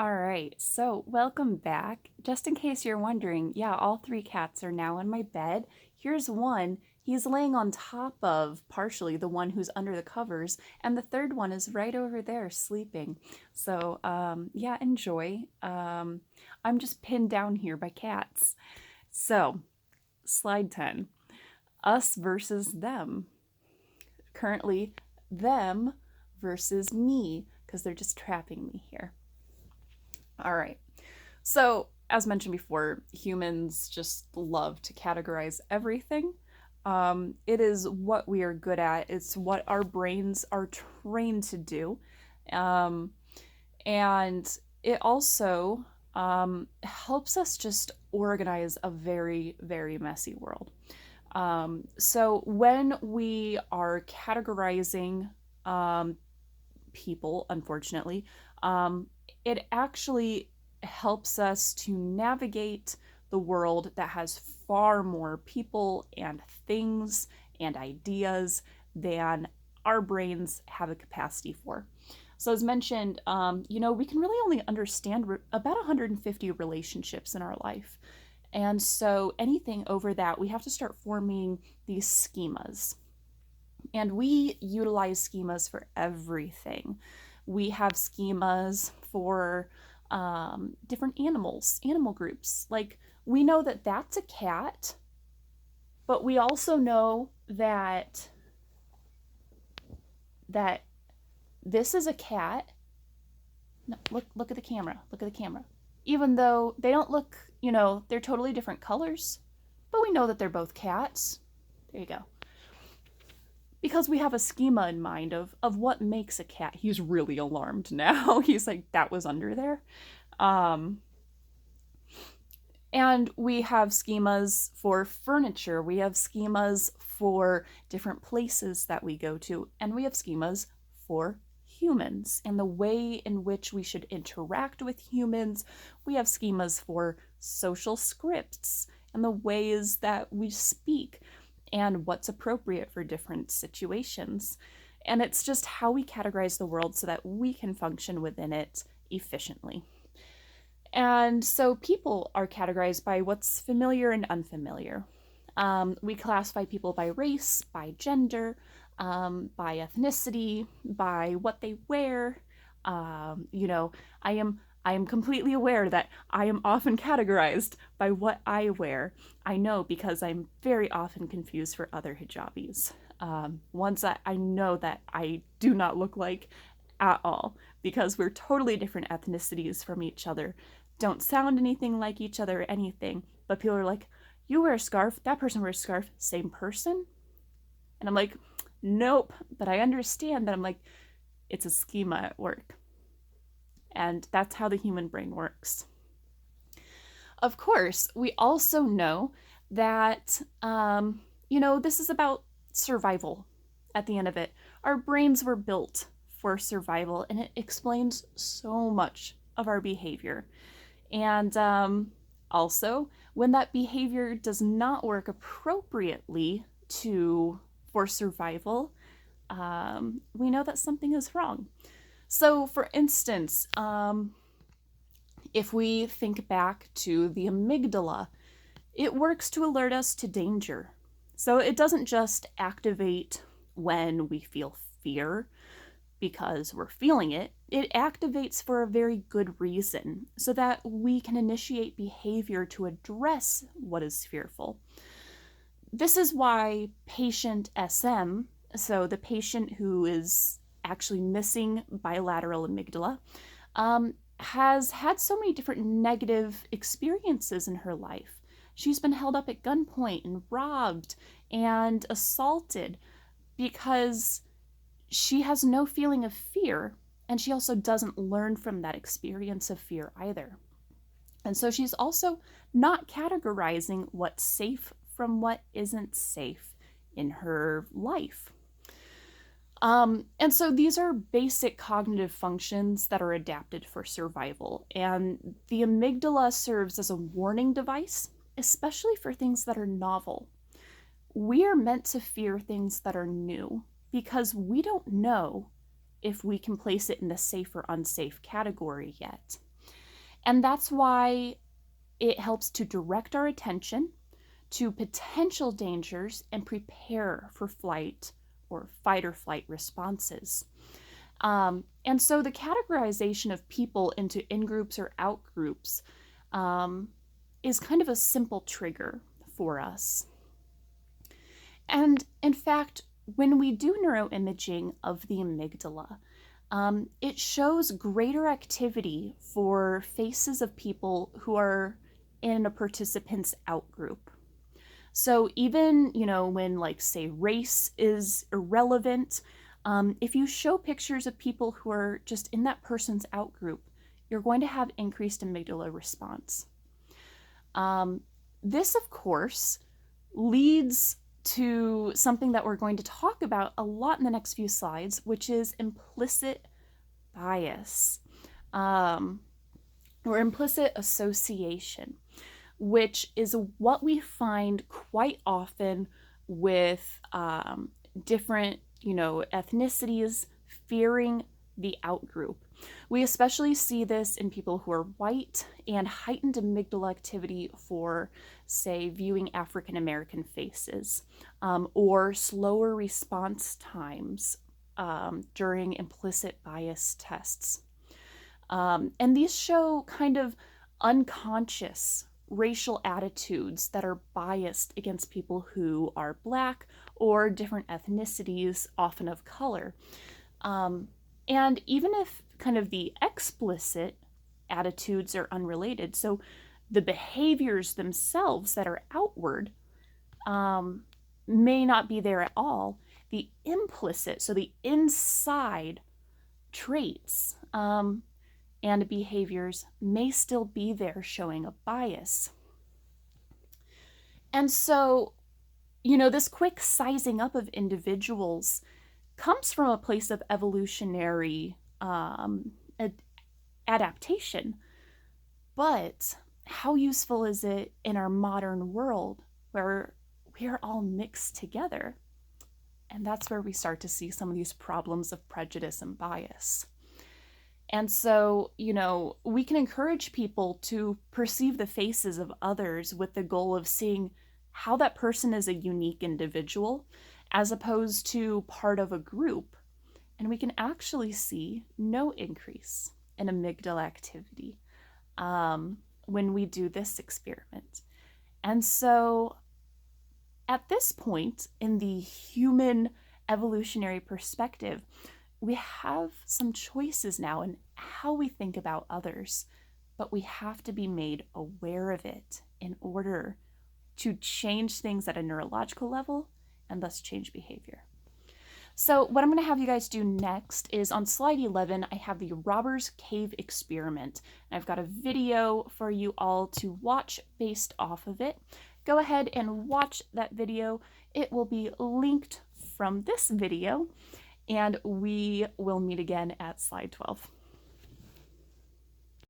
All right, so welcome back. Just in case you're wondering, yeah, all three cats are now in my bed. Here's one. He's laying on top of partially the one who's under the covers, and the third one is right over there sleeping. So, yeah, enjoy. I'm just pinned down here by cats. So, slide 10, us versus them. Currently, them versus me, because they're just trapping me here. All right. So, as mentioned before, humans just love to categorize everything. It is what we are good at, it's what our brains are trained to do. Um, and it also helps us just organize a very, very messy world. So, when we are categorizing people, unfortunately, it actually helps us to navigate the world that has far more people and things and ideas than our brains have a capacity for. So, as mentioned, we can really only understand about 150 relationships in our life. And so, anything over that, we have to start forming these schemas. And we utilize schemas for everything. We have schemas for different animals, animal groups. Like, we know that that's a cat, but we also know that this is a cat. No, look at the camera. Look at the camera. Even though they don't look, they're totally different colors, but we know that they're both cats. There you go. Because we have a schema in mind of what makes a cat. He's really alarmed now. He's like, that was under there. And we have schemas for furniture. We have schemas for different places that we go to. And we have schemas for humans and the way in which we should interact with humans. We have schemas for social scripts and the ways that we speak and what's appropriate for different situations. And it's just how we categorize the world so that we can function within it efficiently. And so people are categorized by what's familiar and unfamiliar. We classify people by race, by gender, by ethnicity, by what they wear. I am completely aware that I am often categorized by what I wear. I know because I'm very often confused for other hijabis. Ones that I know that I do not look like at all because we're totally different ethnicities from each other, don't sound anything like each other or anything, but people are like, you wear a scarf, that person wears a scarf, same person? And I'm like, nope, but I understand that. I'm like, it's a schema at work. And that's how the human brain works. Of course, we also know that, this is about survival at the end of it. Our brains were built for survival, and it explains so much of our behavior. And also, when that behavior does not work appropriately for survival, we know that something is wrong. So, for instance, if we think back to the amygdala, it works to alert us to danger. So it doesn't just activate when we feel fear because we're feeling it. It activates for a very good reason so that we can initiate behavior to address what is fearful. This is why patient SM, so the patient who is actually missing bilateral amygdala, has had so many different negative experiences in her life. She's been held up at gunpoint and robbed and assaulted because she has no feeling of fear, and she also doesn't learn from that experience of fear either. And so she's also not categorizing what's safe from what isn't safe in her life. And so these are basic cognitive functions that are adapted for survival. And the amygdala serves as a warning device, especially for things that are novel. We are meant to fear things that are new because we don't know if we can place it in the safe or unsafe category yet. And that's why it helps to direct our attention to potential dangers and prepare for flight or fight or flight responses. And so the categorization of people into in groups or out groups is kind of a simple trigger for us. And in fact, when we do neuroimaging of the amygdala, it shows greater activity for faces of people who are in a participant's out group. So even, when like say race is irrelevant, if you show pictures of people who are just in that person's out group, you're going to have increased amygdala response. This, of course, leads to something that we're going to talk about a lot in the next few slides, which is implicit bias, or implicit association, which is what we find quite often with different, ethnicities fearing the outgroup. We especially see this in people who are white and heightened amygdala activity for, say, viewing African American faces, or slower response times during implicit bias tests. And these show kind of unconscious racial attitudes that are biased against people who are Black or different ethnicities, often of color. And even if kind of the explicit attitudes are unrelated, so the behaviors themselves that are outward may not be there at all, the implicit, so the inside traits and behaviors may still be there, showing a bias. And so, this quick sizing up of individuals comes from a place of evolutionary adaptation. But how useful is it in our modern world where we are all mixed together? And that's where we start to see some of these problems of prejudice and bias. And so, we can encourage people to perceive the faces of others with the goal of seeing how that person is a unique individual as opposed to part of a group. And we can actually see no increase in amygdala activity when we do this experiment. And so at this point in the human evolutionary perspective, we have some choices now in how we think about others, but we have to be made aware of it in order to change things at a neurological level and thus change behavior. So what I'm going to have you guys do next is on slide 11, I have the Robbers Cave experiment. And I've got a video for you all to watch based off of it. Go ahead and watch that video. It will be linked from this video, and we will meet again at slide 12.